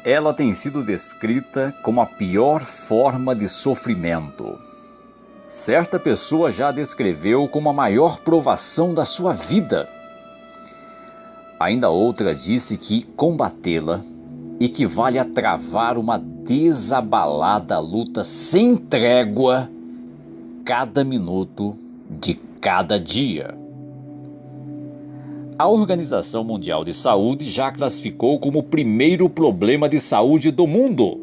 Ela tem sido descrita como a pior forma de sofrimento. Certa pessoa já a descreveu como a maior provação da sua vida. Ainda outra disse que combatê-la equivale a travar uma desabalada luta sem trégua cada minuto de cada dia. A Organização Mundial de Saúde já a classificou como o primeiro problema de saúde do mundo.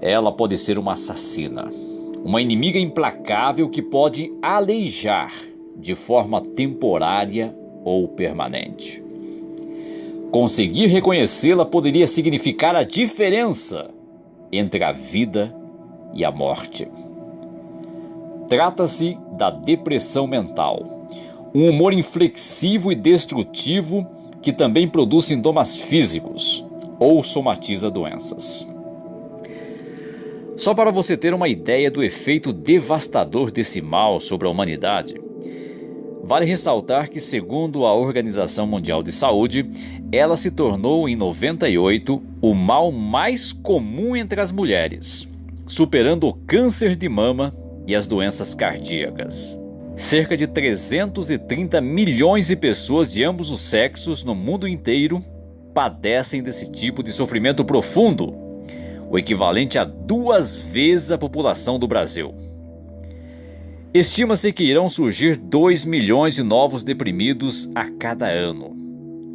Ela pode ser uma assassina, uma inimiga implacável que pode aleijar de forma temporária ou permanente. Conseguir reconhecê-la poderia significar a diferença entre a vida e a morte. Trata-se da depressão mental, um humor inflexível e destrutivo que também produz sintomas físicos ou somatiza doenças. Só para você ter uma ideia do efeito devastador desse mal sobre a humanidade, vale ressaltar que, segundo a Organização Mundial de Saúde, ela se tornou em 98 o mal mais comum entre as mulheres, superando o câncer de mama e as doenças cardíacas. Cerca de 330 milhões de pessoas de ambos os sexos no mundo inteiro padecem desse tipo de sofrimento profundo, o equivalente a 2 vezes a população do Brasil. Estima-se que irão surgir 2 milhões de novos deprimidos a cada ano.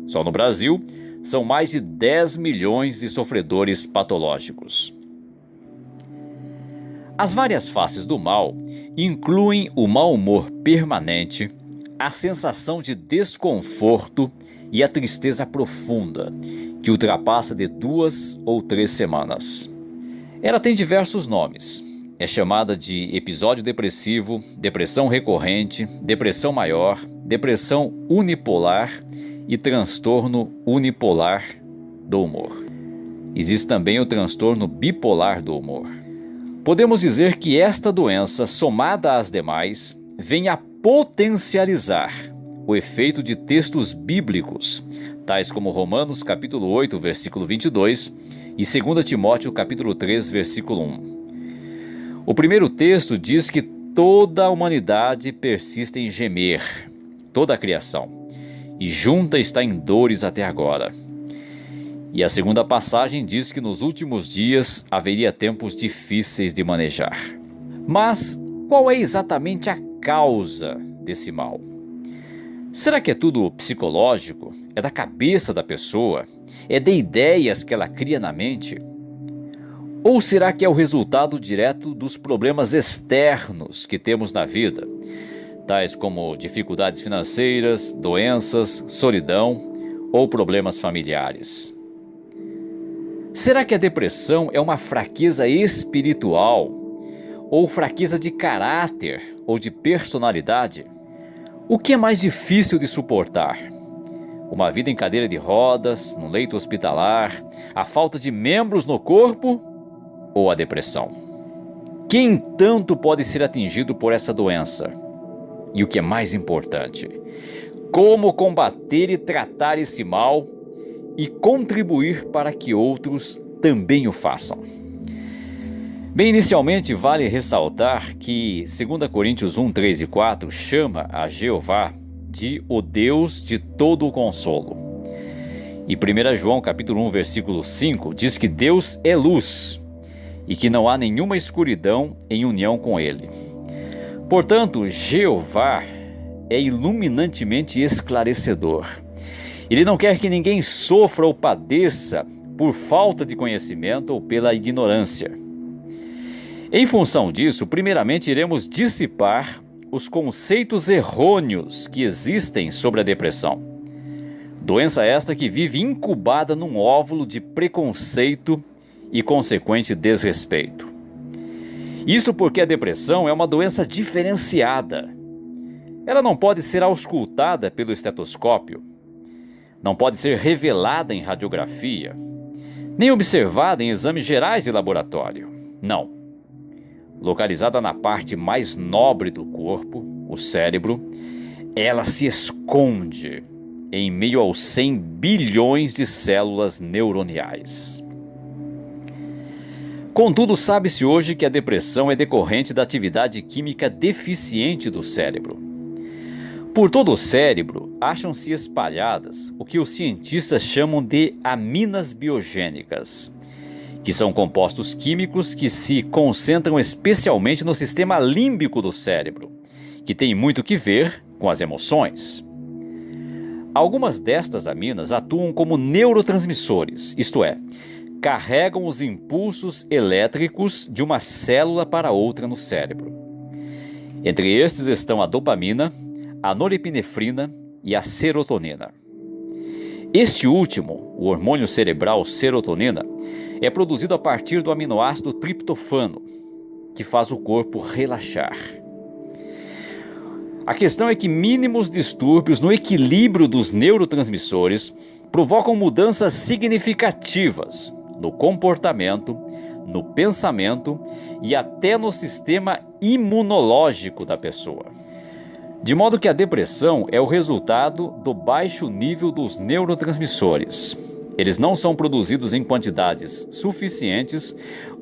Só no Brasil, são mais de 10 milhões de sofredores patológicos. As várias faces do mal incluem o mau humor permanente, a sensação de desconforto e a tristeza profunda, que ultrapassa de 2 ou 3 semanas. Ela tem diversos nomes. É chamada de episódio depressivo, depressão recorrente, depressão maior, depressão unipolar e transtorno unipolar do humor. Existe também o transtorno bipolar do humor. Podemos dizer que esta doença, somada às demais, vem a potencializar o efeito de textos bíblicos, tais como Romanos capítulo 8, versículo 22 e 2 Timóteo capítulo 3, versículo 1. O primeiro texto diz que toda a humanidade persiste em gemer, toda a criação, e junta está em dores até agora. E a segunda passagem diz que nos últimos dias haveria tempos difíceis de manejar. Mas qual é exatamente a causa desse mal? Será que é tudo psicológico? É da cabeça da pessoa? É de ideias que ela cria na mente? Ou será que é o resultado direto dos problemas externos que temos na vida, tais como dificuldades financeiras, doenças, solidão ou problemas familiares? Será que a depressão é uma fraqueza espiritual ou fraqueza de caráter ou de personalidade? O que é mais difícil de suportar? Uma vida em cadeira de rodas, no leito hospitalar, a falta de membros no corpo ou a depressão? Quem tanto pode ser atingido por essa doença? E o que é mais importante, como combater e tratar esse mal e contribuir para que outros também o façam? Bem, inicialmente vale ressaltar que 2 Coríntios 1, 3 e 4 chama a Jeová de o Deus de todo o consolo. E 1 João capítulo 1, versículo 5 diz que Deus é luz e que não há nenhuma escuridão em união com Ele. Portanto, Jeová é iluminantemente esclarecedor. Ele não quer que ninguém sofra ou padeça por falta de conhecimento ou pela ignorância. Em função disso, primeiramente iremos dissipar os conceitos errôneos que existem sobre a depressão. Doença esta que vive incubada num óvulo de preconceito e consequente desrespeito. Isso porque a depressão é uma doença diferenciada. Ela não pode ser auscultada pelo estetoscópio, não pode ser revelada em radiografia, nem observada em exames gerais de laboratório. Não. Localizada na parte mais nobre do corpo, o cérebro, ela se esconde em meio aos 100 bilhões de células neuroniais. Contudo, sabe-se hoje que a depressão é decorrente da atividade química deficiente do cérebro. Por todo o cérebro, acham-se espalhadas o que os cientistas chamam de aminas biogênicas, que são compostos químicos que se concentram especialmente no sistema límbico do cérebro, que tem muito que ver com as emoções. Algumas destas aminas atuam como neurotransmissores, isto é, carregam os impulsos elétricos de uma célula para outra no cérebro. Entre estes estão a dopamina, a norepinefrina e a serotonina. Este último, o hormônio cerebral serotonina, é produzido a partir do aminoácido triptofano, que faz o corpo relaxar. A questão é que mínimos distúrbios no equilíbrio dos neurotransmissores provocam mudanças significativas no comportamento, no pensamento e até no sistema imunológico da pessoa. De modo que a depressão é o resultado do baixo nível dos neurotransmissores. Eles não são produzidos em quantidades suficientes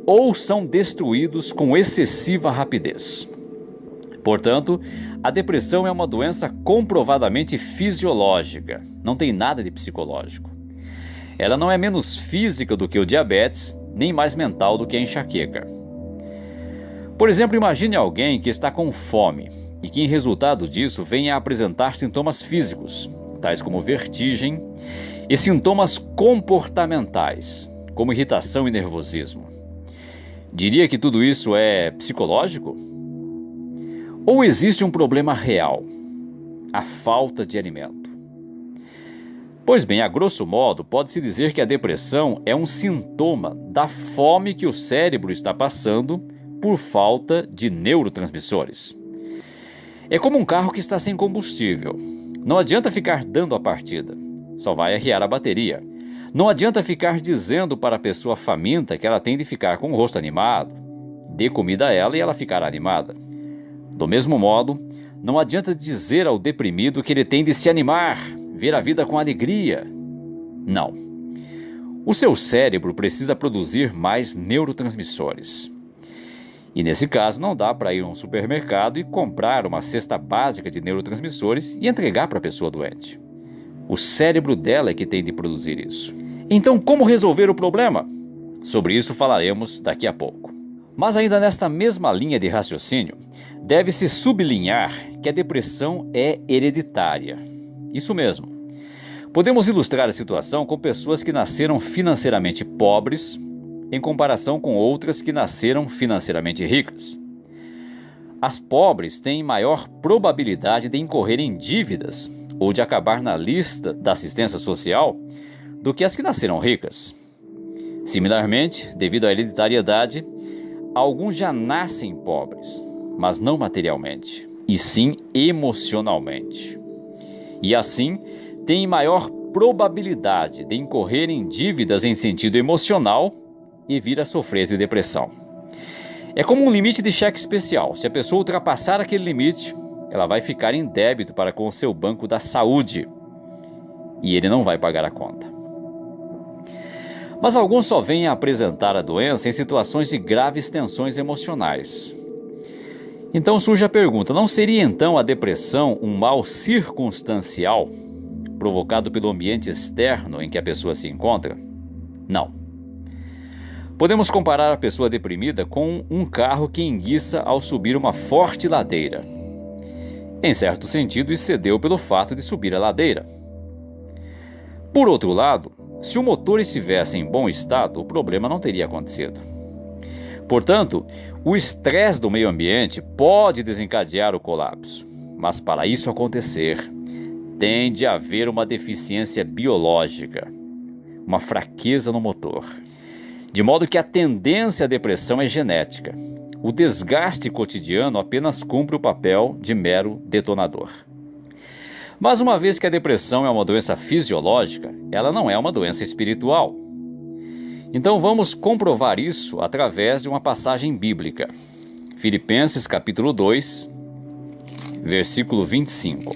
ou são destruídos com excessiva rapidez. Portanto, a depressão é uma doença comprovadamente fisiológica, não tem nada de psicológico. Ela não é menos física do que o diabetes, nem mais mental do que a enxaqueca. Por exemplo, imagine alguém que está com fome e que, em resultado disso, venha a apresentar sintomas físicos, tais como vertigem, e sintomas comportamentais, como irritação e nervosismo. Diria que tudo isso é psicológico? Ou existe um problema real, a falta de alimento? Pois bem, a grosso modo, pode-se dizer que a depressão é um sintoma da fome que o cérebro está passando por falta de neurotransmissores. É como um carro que está sem combustível. Não adianta ficar dando a partida, só vai arriar a bateria. Não adianta ficar dizendo para a pessoa faminta que ela tem de ficar com o rosto animado. Dê comida a ela e ela ficará animada. Do mesmo modo, não adianta dizer ao deprimido que ele tem de se animar, ver a vida com alegria. Não. O seu cérebro precisa produzir mais neurotransmissores. E nesse caso não dá para ir a um supermercado e comprar uma cesta básica de neurotransmissores e entregar para a pessoa doente. O cérebro dela é que tem de produzir isso. Então, como resolver o problema? Sobre isso falaremos daqui a pouco. Mas ainda nesta mesma linha de raciocínio, deve-se sublinhar que a depressão é hereditária. Isso mesmo. Podemos ilustrar a situação com pessoas que nasceram financeiramente pobres em comparação com outras que nasceram financeiramente ricas. As pobres têm maior probabilidade de incorrer em dívidas ou de acabar na lista da assistência social do que as que nasceram ricas. Similarmente, devido à hereditariedade, alguns já nascem pobres, mas não materialmente, e sim emocionalmente. E assim, têm maior probabilidade de incorrer em dívidas em sentido emocional e vir a sofrer de depressão. É como um limite de cheque especial. Se a pessoa ultrapassar aquele limite, ela vai ficar em débito para com o seu banco da saúde e ele não vai pagar a conta. Mas alguns só vêm a apresentar a doença em situações de graves tensões emocionais. Então surge a pergunta, não seria então a depressão um mal circunstancial, provocado pelo ambiente externo em que a pessoa se encontra? Não. Podemos comparar a pessoa deprimida com um carro que enguiça ao subir uma forte ladeira. Em certo sentido, isso se deu pelo fato de subir a ladeira. Por outro lado, se o motor estivesse em bom estado, o problema não teria acontecido. Portanto, o estresse do meio ambiente pode desencadear o colapso, mas para isso acontecer, tem de haver uma deficiência biológica, uma fraqueza no motor. De modo que a tendência à depressão é genética. O desgaste cotidiano apenas cumpre o papel de mero detonador. Mas uma vez que a depressão é uma doença fisiológica, ela não é uma doença espiritual. Então vamos comprovar isso através de uma passagem bíblica. Filipenses capítulo 2, versículo 25,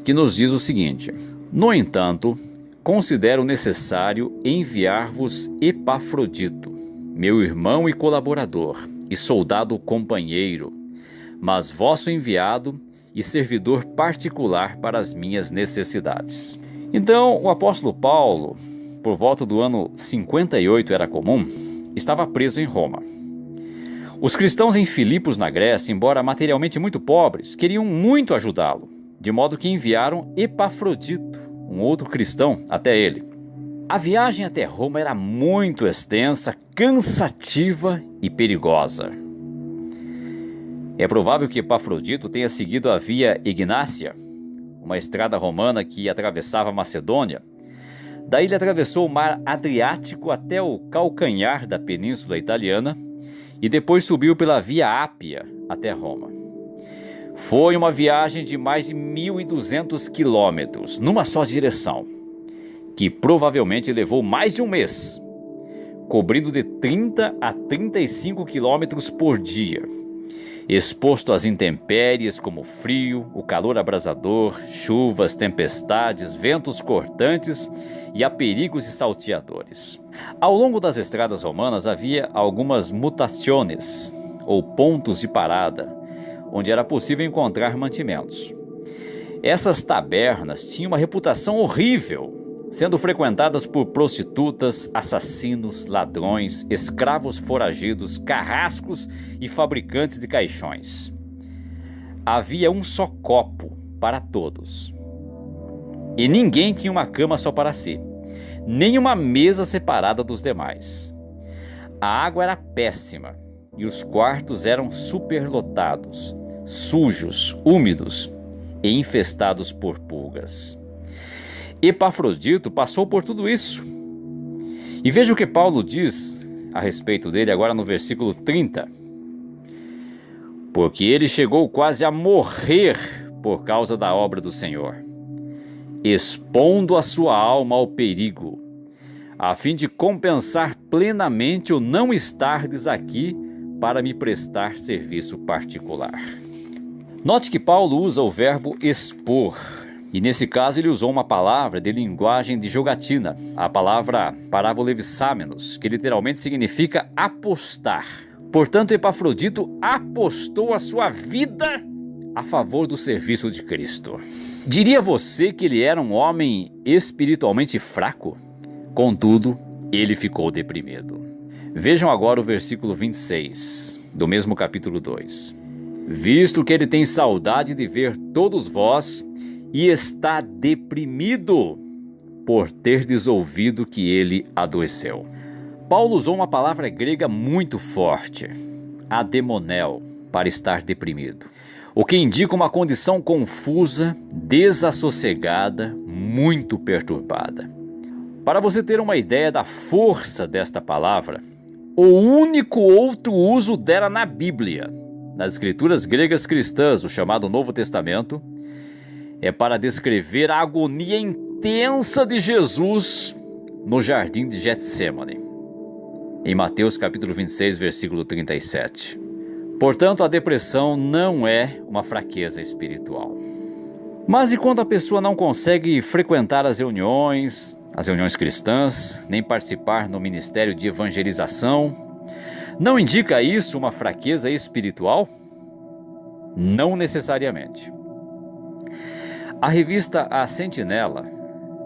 que nos diz o seguinte: No entanto, considero necessário enviar-vos Epafrodito, meu irmão e colaborador, e soldado companheiro, mas vosso enviado e servidor particular para as minhas necessidades. Então, o apóstolo Paulo, por volta do ano 58 era comum, estava preso em Roma. Os cristãos em Filipos, na Grécia, embora materialmente muito pobres, queriam muito ajudá-lo, de modo que enviaram Epafrodito, um outro cristão, até ele. A viagem até Roma era muito extensa, cansativa e perigosa. É provável que Epafrodito tenha seguido a Via Ignácia, uma estrada romana que atravessava a Macedônia. Daí ele atravessou o mar Adriático até o calcanhar da Península Italiana e depois subiu pela Via Ápia até Roma. Foi uma viagem de mais de 1.200 quilômetros, numa só direção, que provavelmente levou mais de um mês, cobrindo de 30 a 35 quilômetros por dia, exposto às intempéries como o frio, o calor abrasador, chuvas, tempestades, ventos cortantes e a perigos e salteadores. Ao longo das estradas romanas havia algumas mutaciones, ou pontos de parada, onde era possível encontrar mantimentos. Essas tabernas tinham uma reputação horrível, sendo frequentadas por prostitutas, assassinos, ladrões, escravos foragidos, carrascos e fabricantes de caixões. Havia um só copo para todos. E ninguém tinha uma cama só para si, nem uma mesa separada dos demais. A água era péssima e os quartos eram superlotados, sujos, úmidos e infestados por pulgas. Epafrodito passou por tudo isso. E veja o que Paulo diz a respeito dele agora no versículo 30. Porque ele chegou quase a morrer por causa da obra do Senhor, expondo a sua alma ao perigo, a fim de compensar plenamente o não estardes aqui para me prestar serviço particular. Note que Paulo usa o verbo expor, e nesse caso ele usou uma palavra de linguagem de jogatina, a palavra parabolevissamenos, que literalmente significa apostar. Portanto, Epafrodito apostou a sua vida a favor do serviço de Cristo. Diria você que ele era um homem espiritualmente fraco? Contudo, ele ficou deprimido. Vejam agora o versículo 26, do mesmo capítulo 2. Visto que ele tem saudade de ver todos vós e está deprimido por terdes ouvido que ele adoeceu. Paulo usou uma palavra grega muito forte, ademonel, para estar deprimido, o que indica uma condição confusa, desassossegada, muito perturbada. Para você ter uma ideia da força desta palavra, o único outro uso dela na Bíblia, nas escrituras gregas cristãs, o chamado Novo Testamento, é para descrever a agonia intensa de Jesus no jardim de Getsêmani, em Mateus capítulo 26, versículo 37. Portanto, a depressão não é uma fraqueza espiritual. Mas e quando a pessoa não consegue frequentar as reuniões cristãs, nem participar no ministério de evangelização, não indica isso uma fraqueza espiritual? Não necessariamente. A revista A Sentinela,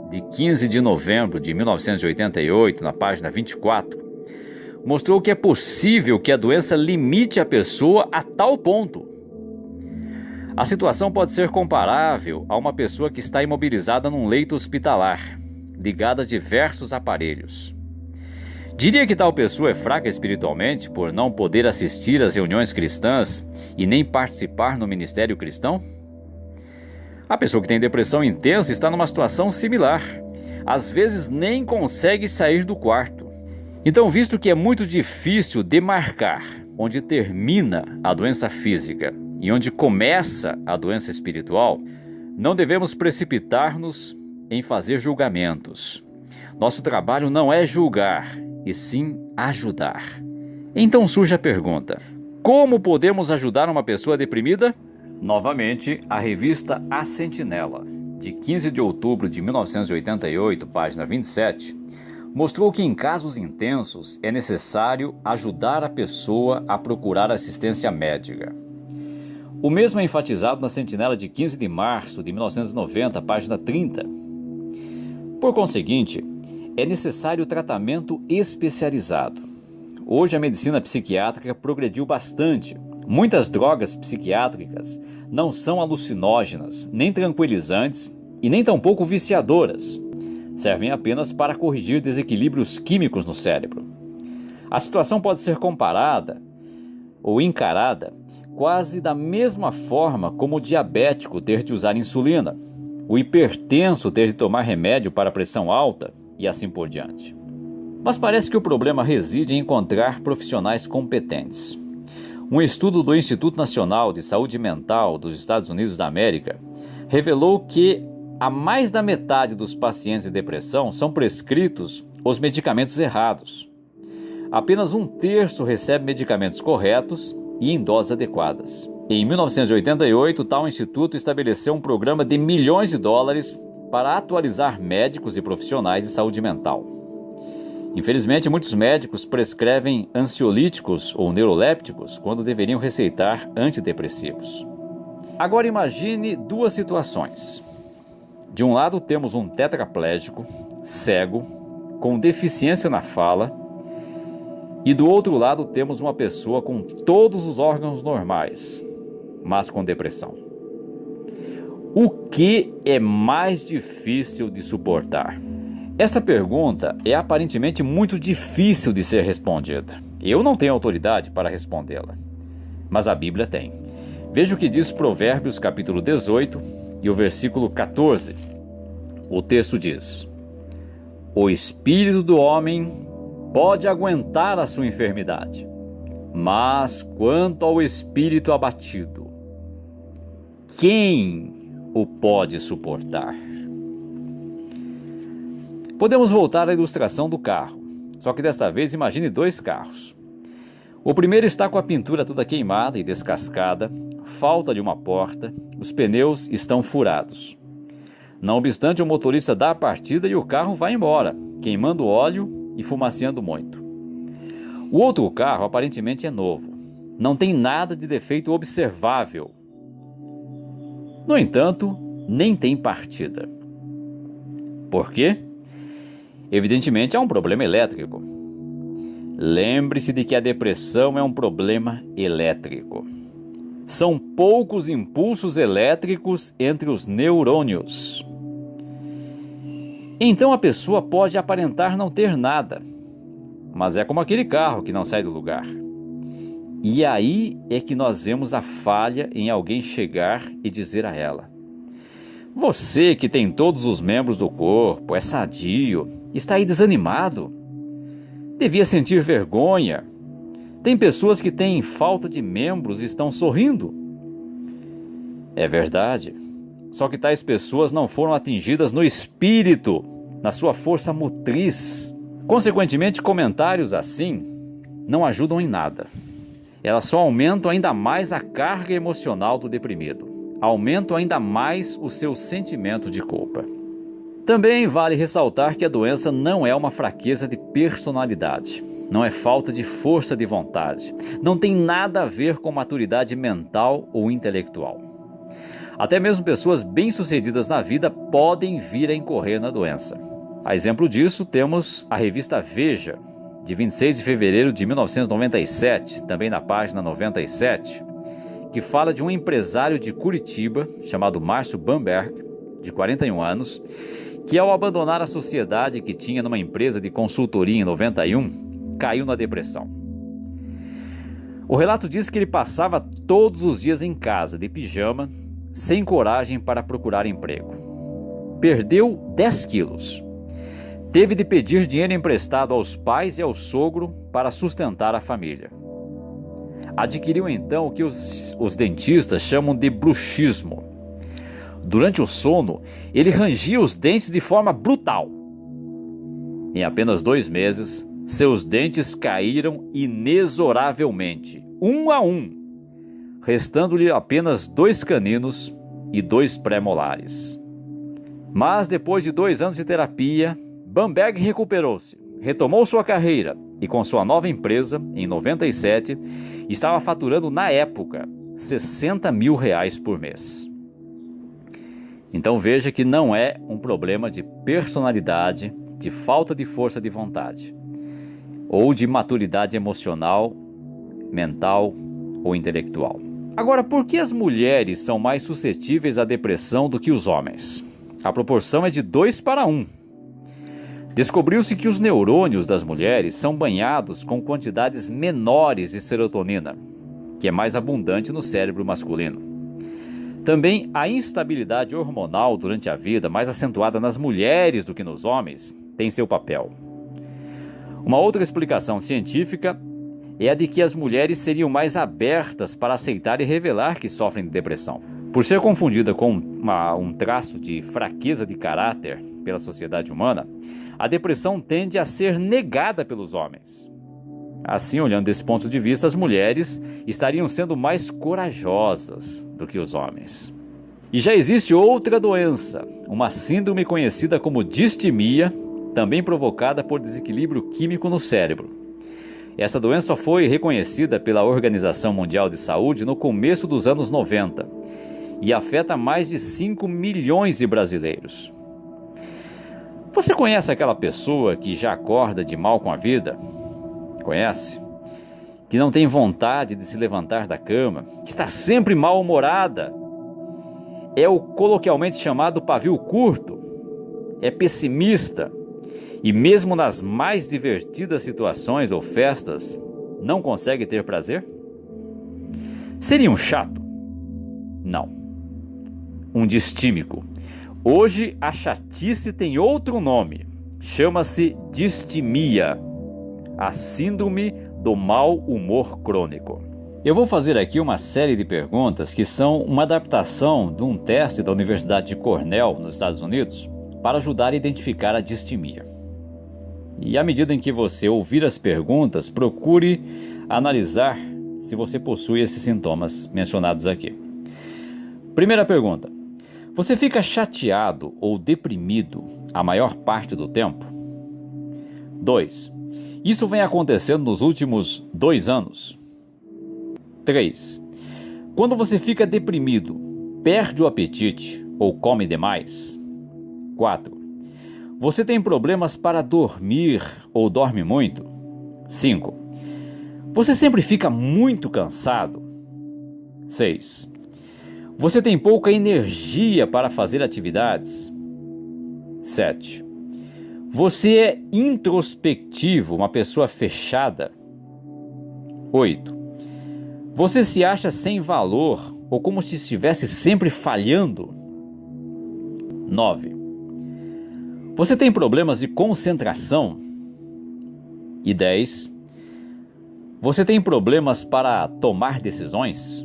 de 15 de novembro de 1988, na página 24, mostrou que é possível que a doença limite a pessoa a tal ponto. A situação pode ser comparável a uma pessoa que está imobilizada num leito hospitalar, ligada a diversos aparelhos. Diria que tal pessoa é fraca espiritualmente por não poder assistir às reuniões cristãs e nem participar no ministério cristão? A pessoa que tem depressão intensa está numa situação similar. Às vezes nem consegue sair do quarto. Então, visto que é muito difícil demarcar onde termina a doença física e onde começa a doença espiritual, não devemos precipitar-nos em fazer julgamentos. Nosso trabalho não é julgar, e sim ajudar. Então surge a pergunta: como podemos ajudar uma pessoa deprimida? Novamente, a revista A Sentinela, de 15 de outubro de 1988, página 27, mostrou que em casos intensos é necessário ajudar a pessoa a procurar assistência médica. O mesmo é enfatizado na Sentinela de 15 de março de 1990, página 30. Por conseguinte, é necessário tratamento especializado. Hoje a medicina psiquiátrica progrediu bastante. Muitas drogas psiquiátricas não são alucinógenas, nem tranquilizantes e nem tampouco viciadoras. Servem apenas para corrigir desequilíbrios químicos no cérebro. A situação pode ser comparada ou encarada quase da mesma forma como o diabético ter de usar insulina, o hipertenso ter de tomar remédio para pressão alta e assim por diante. Mas parece que o problema reside em encontrar profissionais competentes. Um estudo do Instituto Nacional de Saúde Mental dos Estados Unidos da América revelou que a mais da metade dos pacientes de depressão são prescritos os medicamentos errados. Apenas 1/3 recebe medicamentos corretos e em doses adequadas. Em 1988, tal instituto estabeleceu um programa de milhões de dólares para atualizar médicos e profissionais de saúde mental. Infelizmente, muitos médicos prescrevem ansiolíticos ou neurolépticos quando deveriam receitar antidepressivos. Agora imagine duas situações. De um lado temos um tetraplégico, cego, com deficiência na fala, e do outro lado temos uma pessoa com todos os órgãos normais, mas com depressão. O que é mais difícil de suportar? Esta pergunta é aparentemente muito difícil de ser respondida. Eu não tenho autoridade para respondê-la, mas a Bíblia tem. Veja o que diz Provérbios capítulo 18 e o versículo 14. O texto diz: o espírito do homem pode aguentar a sua enfermidade, mas quanto ao espírito abatido, quem o pode suportar? Podemos voltar à ilustração do carro, só que desta vez imagine 2 carros. O primeiro está com a pintura toda queimada e descascada, falta de uma porta, os pneus estão furados. Não obstante, o motorista dá a partida e o carro vai embora, queimando óleo e fumaceando muito. O outro carro aparentemente é novo, não tem nada de defeito observável. No entanto, nem tem partida. Por quê? Evidentemente há um problema elétrico. Lembre-se de que a depressão é um problema elétrico. São poucos impulsos elétricos entre os neurônios. Então a pessoa pode aparentar não ter nada, mas é como aquele carro que não sai do lugar. E aí é que nós vemos a falha em alguém chegar e dizer a ela: você que tem todos os membros do corpo, é sadio, está aí desanimado. Devia sentir vergonha. Tem pessoas que têm falta de membros e estão sorrindo. É verdade. Só que tais pessoas não foram atingidas no espírito, na sua força motriz. Consequentemente, comentários assim não ajudam em nada. Elas só aumentam ainda mais a carga emocional do deprimido. Aumentam ainda mais o seu sentimento de culpa. Também vale ressaltar que a doença não é uma fraqueza de personalidade, não é falta de força de vontade, não tem nada a ver com maturidade mental ou intelectual. Até mesmo pessoas bem-sucedidas na vida podem vir a incorrer na doença. A exemplo disso, temos a revista Veja, de 26 de fevereiro de 1997, também na página 97, que fala de um empresário de Curitiba, chamado Márcio Bamberg, de 41 anos, que ao abandonar a sociedade que tinha numa empresa de consultoria em 91, caiu na depressão. O relato diz que ele passava todos os dias em casa, de pijama, sem coragem para procurar emprego. Perdeu 10 quilos. Teve de pedir dinheiro emprestado aos pais e ao sogro para sustentar a família. Adquiriu então o que os dentistas chamam de bruxismo. Durante o sono, ele rangia os dentes de forma brutal. Em apenas 2 meses, seus dentes caíram inexoravelmente, um a um, restando-lhe apenas 2 caninos e 2 pré-molares. Mas depois de 2 anos de terapia, Bamberg recuperou-se, retomou sua carreira e com sua nova empresa, em 97, estava faturando na época R$60 mil por mês. Então veja que não é um problema de personalidade, de falta de força de vontade, ou de maturidade emocional, mental ou intelectual. Agora, por que as mulheres são mais suscetíveis à depressão do que os homens? A proporção é de 2 para 1. Descobriu-se que os neurônios das mulheres são banhados com quantidades menores de serotonina, que é mais abundante no cérebro masculino. Também a instabilidade hormonal durante a vida, mais acentuada nas mulheres do que nos homens, tem seu papel. Uma outra explicação científica é a de que as mulheres seriam mais abertas para aceitar e revelar que sofrem de depressão. Por ser confundida com um traço de fraqueza de caráter pela sociedade humana, a depressão tende a ser negada pelos homens. Assim, olhando desse ponto de vista, as mulheres estariam sendo mais corajosas do que os homens. E já existe outra doença, uma síndrome conhecida como distimia, também provocada por desequilíbrio químico no cérebro. Essa doença foi reconhecida pela Organização Mundial de Saúde no começo dos anos 90 e afeta mais de 5 milhões de brasileiros. Você conhece aquela pessoa que já acorda de mal com a vida? Conhece? Que não tem vontade de se levantar da cama, que está sempre mal-humorada. É o coloquialmente chamado pavio curto, é pessimista e mesmo nas mais divertidas situações ou festas, não consegue ter prazer? Seria um chato? Não. Um distímico. Hoje a chatice tem outro nome. Chama-se distimia, a síndrome do mau humor crônico. Eu vou fazer aqui uma série de perguntas que são uma adaptação de um teste da Universidade de Cornell, nos Estados Unidos, para ajudar a identificar a distimia. E à medida em que você ouvir as perguntas, procure analisar se você possui esses sintomas mencionados aqui. Primeira pergunta: você fica chateado ou deprimido a maior parte do tempo? 2. Isso vem acontecendo nos últimos 2 anos? 3. Quando você fica deprimido, perde o apetite ou come demais? 4. Você tem problemas para dormir ou dorme muito? 5. Você sempre fica muito cansado? 6. Você tem pouca energia para fazer atividades? 7. Você é introspectivo, uma pessoa fechada? 8. Você se acha sem valor ou como se estivesse sempre falhando? 9. Você tem problemas de concentração? E 10. Você tem problemas para tomar decisões?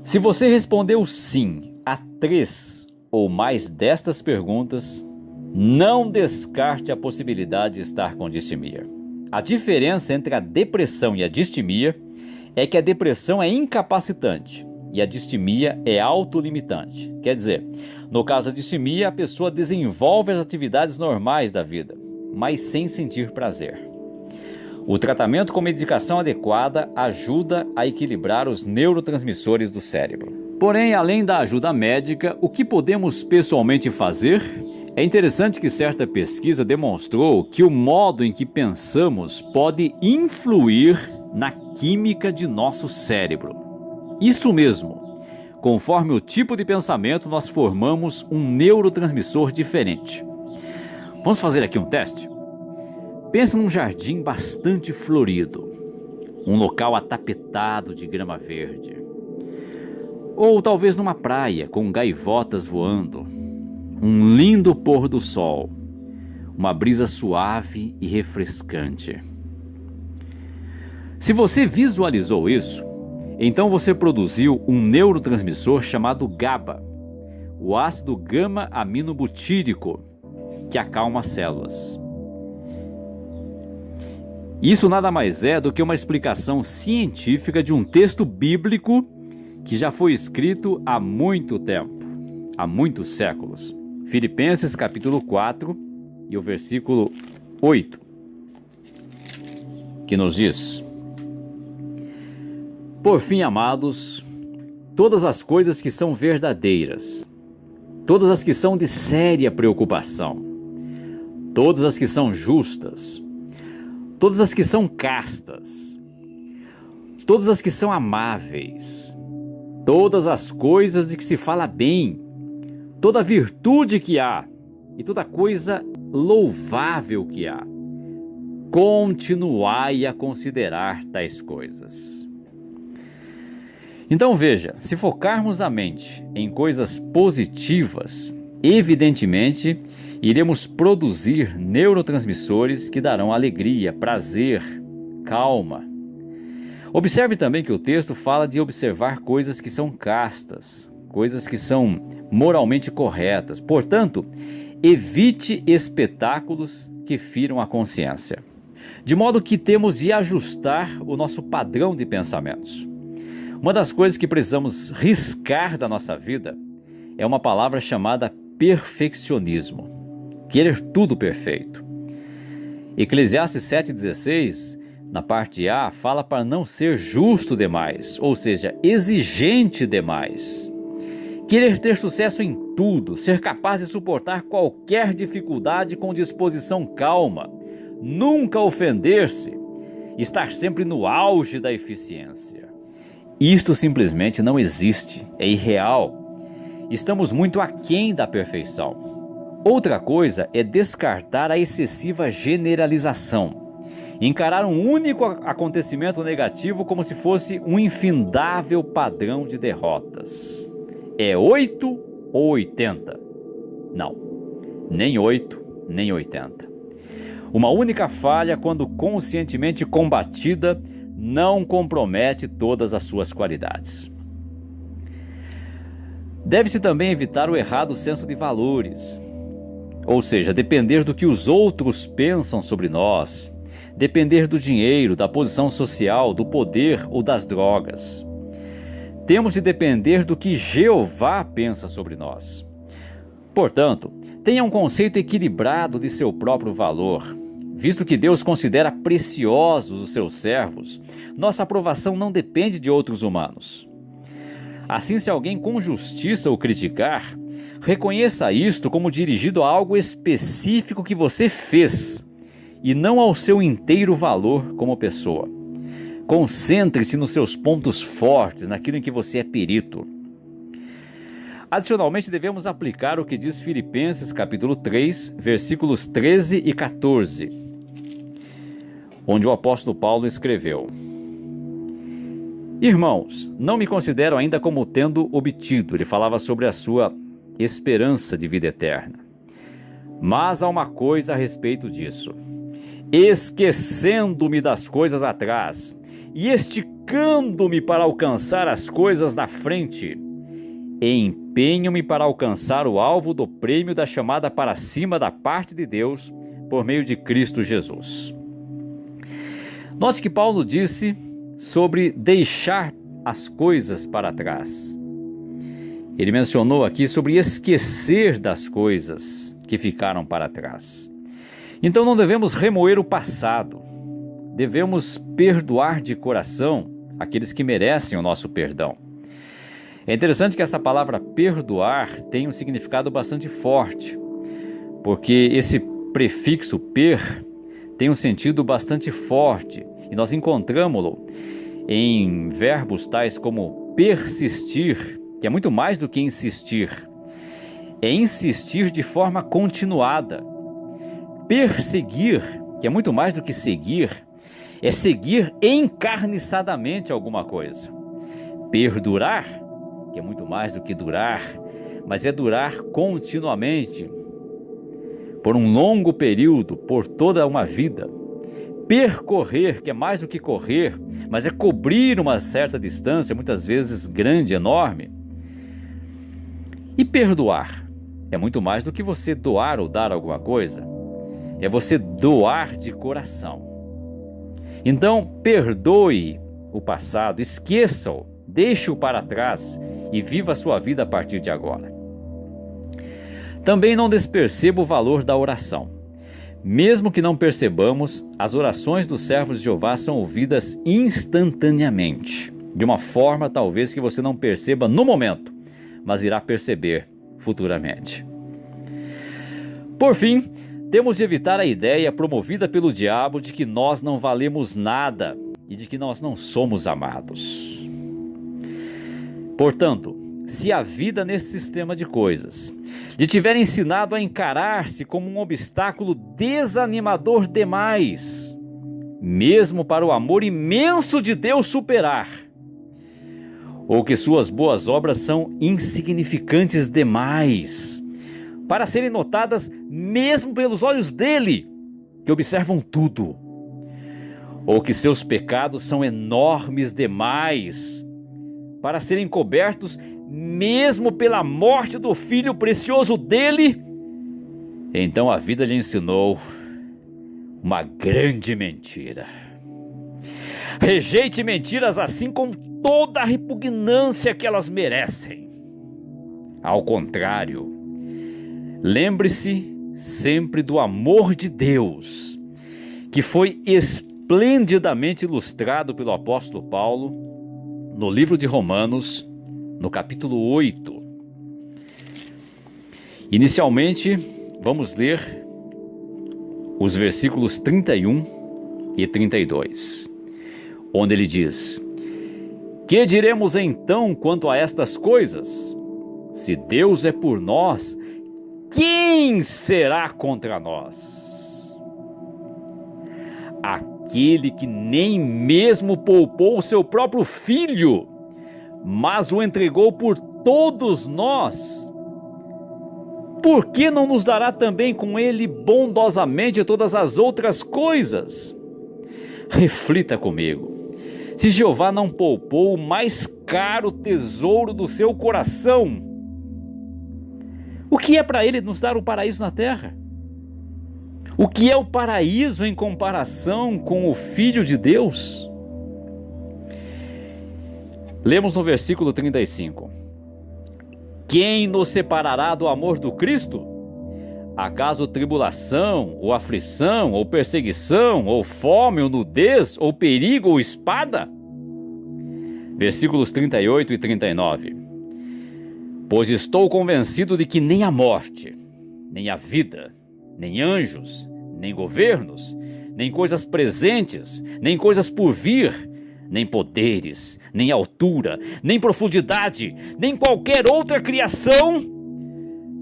Se você respondeu sim a 3 ou mais destas perguntas, não descarte a possibilidade de estar com distimia. A diferença entre a depressão e a distimia é que a depressão é incapacitante e a distimia é autolimitante. Quer dizer, no caso da distimia, a pessoa desenvolve as atividades normais da vida, mas sem sentir prazer. O tratamento com medicação adequada ajuda a equilibrar os neurotransmissores do cérebro. Porém, além da ajuda médica, o que podemos pessoalmente fazer? É interessante que certa pesquisa demonstrou que o modo em que pensamos pode influir na química de nosso cérebro. Isso mesmo. Conforme o tipo de pensamento, nós formamos um neurotransmissor diferente. Vamos fazer aqui um teste? Pense num jardim bastante florido, um local atapetado de grama verde. Ou talvez numa praia com gaivotas voando, um lindo pôr do sol, uma brisa suave e refrescante. Se você visualizou isso, então você produziu um neurotransmissor chamado GABA, o ácido gama-aminobutírico, que acalma as células. Isso nada mais é do que uma explicação científica de um texto bíblico que já foi escrito há muito tempo. há muitos séculos. Filipenses capítulo 4 e o versículo 8, que nos diz: Por fim, amados, todas as coisas que são verdadeiras, todas as que são de séria preocupação, todas as que são justas, todas as que são castas, todas as que são amáveis, todas as coisas de que se fala bem, toda virtude que há e toda coisa louvável que há, continuai a considerar tais coisas. Então veja, se focarmos a mente em coisas positivas, evidentemente iremos produzir neurotransmissores que darão alegria, prazer, calma. Observe também que o texto fala de observar coisas que são castas, coisas que são moralmente corretas. Portanto, evite espetáculos que firam a consciência. De modo que temos de ajustar o nosso padrão de pensamentos. Uma das coisas que precisamos riscar da nossa vida é uma palavra chamada perfeccionismo. Querer tudo perfeito. Eclesiastes 7,16, na parte A, fala para não ser justo demais, ou seja, exigente demais. Querer ter sucesso em tudo, ser capaz de suportar qualquer dificuldade com disposição calma, nunca ofender-se, estar sempre no auge da eficiência. Isto simplesmente não existe, é irreal. Estamos muito aquém da perfeição. Outra coisa é descartar a excessiva generalização. Encarar um único acontecimento negativo como se fosse um infindável padrão de derrotas. É 8 ou 80? Não, nem 8, nem 80. Uma única falha, quando conscientemente combatida, não compromete todas as suas qualidades. Deve-se também evitar o errado senso de valores, ou seja, depender do que os outros pensam sobre nós, depender do dinheiro, da posição social, do poder ou das drogas. Temos de depender do que Jeová pensa sobre nós. Portanto, tenha um conceito equilibrado de seu próprio valor. Visto que Deus considera preciosos os seus servos, nossa aprovação não depende de outros humanos. Assim, se alguém com justiça o criticar, reconheça isto como dirigido a algo específico que você fez, e não ao seu inteiro valor como pessoa. Concentre-se nos seus pontos fortes, naquilo em que você é perito. Adicionalmente, devemos aplicar o que diz Filipenses capítulo 3, versículos 13 e 14, onde o apóstolo Paulo escreveu: Irmãos, não me considero ainda como tendo obtido, ele falava sobre a sua esperança de vida eterna. Mas há uma coisa a respeito disso: esquecendo-me das coisas atrás e esticando-me para alcançar as coisas da frente, empenho-me para alcançar o alvo do prêmio da chamada para cima da parte de Deus por meio de Cristo Jesus. Note que Paulo disse sobre deixar as coisas para trás. Ele mencionou aqui sobre esquecer das coisas que ficaram para trás. Então não devemos remoer o passado. Devemos perdoar de coração aqueles que merecem o nosso perdão. É interessante que essa palavra perdoar tem um significado bastante forte, porque esse prefixo per tem um sentido bastante forte e nós encontramos-lo em verbos tais como persistir, que é muito mais do que insistir. É insistir de forma continuada. Perseguir, que é muito mais do que seguir, é seguir encarniçadamente alguma coisa. Perdurar, que é muito mais do que durar, mas é durar continuamente, por um longo período, por toda uma vida. Percorrer, que é mais do que correr, mas é cobrir uma certa distância, muitas vezes grande, enorme. E perdoar é muito mais do que você doar ou dar alguma coisa. É você doar de coração. Então, perdoe o passado, esqueça-o, deixe-o para trás e viva a sua vida a partir de agora. Também não desperceba o valor da oração. Mesmo que não percebamos, as orações dos servos de Jeová são ouvidas instantaneamente, de uma forma talvez que você não perceba no momento, mas irá perceber futuramente. Por fim, temos de evitar a ideia promovida pelo diabo de que nós não valemos nada e de que nós não somos amados. Portanto, se a vida nesse sistema de coisas lhe tiver ensinado a encarar-se como um obstáculo desanimador demais, mesmo para o amor imenso de Deus superar, ou que suas boas obras são insignificantes demais para serem notadas mesmo pelos olhos dele, que observam tudo, ou que seus pecados são enormes demais para serem cobertos mesmo pela morte do filho precioso dele, então a vida lhe ensinou uma grande mentira. Rejeite mentiras assim com toda a repugnância que elas merecem. Ao contrário, lembre-se sempre do amor de Deus, que foi esplendidamente ilustrado pelo apóstolo Paulo no livro de Romanos, no capítulo 8. Inicialmente, vamos ler os versículos 31 e 32, onde ele diz: Que diremos então quanto a estas coisas? Se Deus é por nós, quem será contra nós? Aquele que nem mesmo poupou o seu próprio filho, mas o entregou por todos nós, por que não nos dará também com ele bondosamente todas as outras coisas? Reflita comigo. Se Jeová não poupou o mais caro tesouro do seu coração, o que é para ele nos dar o paraíso na terra? O que é o paraíso em comparação com o Filho de Deus? Lemos no versículo 35. Quem nos separará do amor do Cristo? Acaso tribulação, ou aflição, ou perseguição, ou fome, ou nudez, ou perigo, ou espada? Versículos 38 e 39. Pois estou convencido de que nem a morte, nem a vida, nem anjos, nem governos, nem coisas presentes, nem coisas por vir, nem poderes, nem altura, nem profundidade, nem qualquer outra criação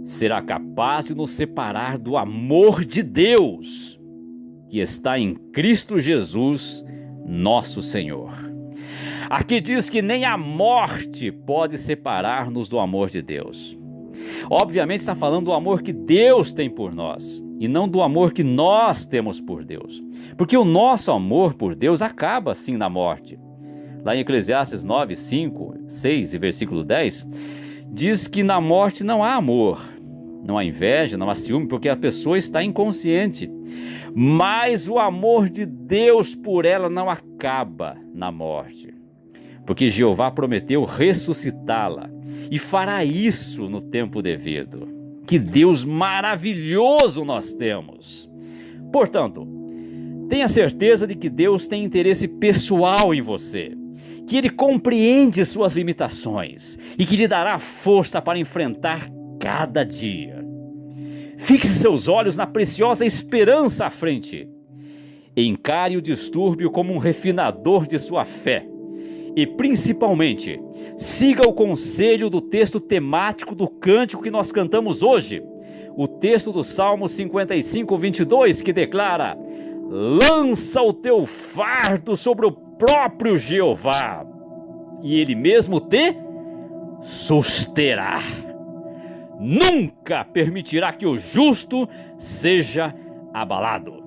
será capaz de nos separar do amor de Deus, que está em Cristo Jesus, nosso Senhor. Aqui diz que nem a morte pode separar-nos do amor de Deus. Obviamente está falando do amor que Deus tem por nós, e não do amor que nós temos por Deus. Porque o nosso amor por Deus acaba sim na morte. Lá em Eclesiastes 9, 5, 6 e versículo 10, diz que na morte não há amor, não há inveja, não há ciúme, porque a pessoa está inconsciente. Mas o amor de Deus por ela não acaba na morte, porque Jeová prometeu ressuscitá-la e fará isso no tempo devido. Que Deus maravilhoso nós temos! Portanto, tenha certeza de que Deus tem interesse pessoal em você, que Ele compreende suas limitações e que lhe dará força para enfrentar cada dia. Fixe seus olhos na preciosa esperança à frente. Encare o distúrbio como um refinador de sua fé. E, principalmente, siga o conselho do texto temático do cântico que nós cantamos hoje, o texto do Salmo 55, 22, que declara: lança o teu fardo sobre o próprio Jeová, e Ele mesmo te susterá. Nunca permitirá que o justo seja abalado.